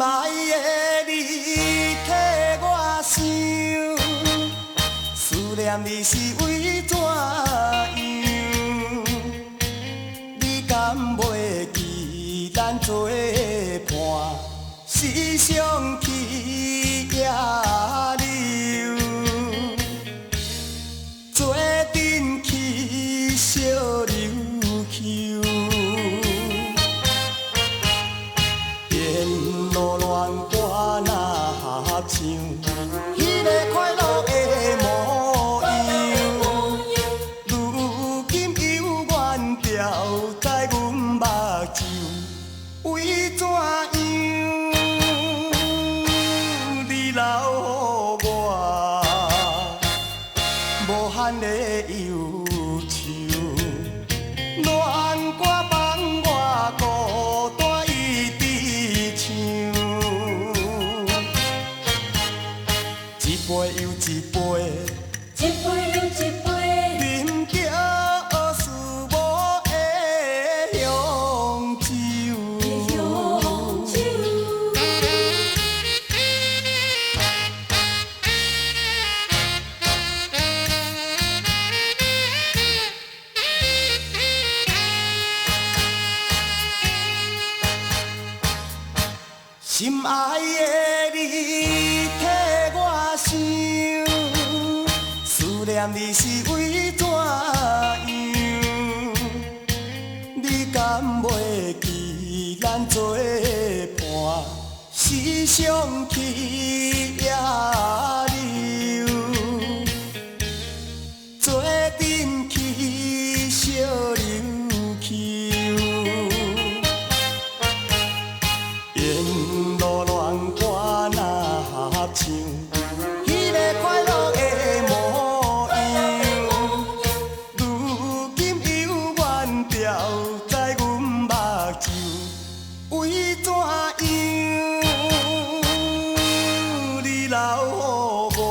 爱的你替我想，思念你是为怎样？你敢袂记咱做伴，时常去野柳，做阵去小琉球。路乱歌若合唱，迄个快乐的模样。如今犹原掉在阮目睭，为怎样？你留予我无限的忧愁，恋歌放我孤单一直唱。一杯又一杯，一杯又一杯，饮着思无的香酒。香酒。心爱的你替我想，思念你是为怎样？你敢袂记咱做伴，时常去野柳，做阵去小琉球。路乱歌若合唱，迄个快乐的模样。如今犹原掉在阮目睭，为怎样？你留予我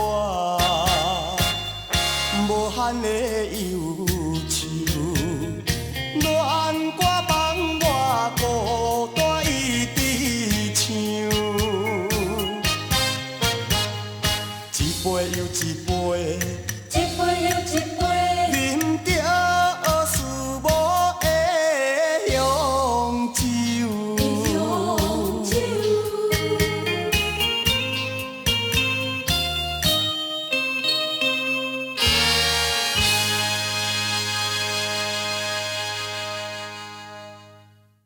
无限的忧愁，恋歌放我孤单一直唱，一杯又一杯。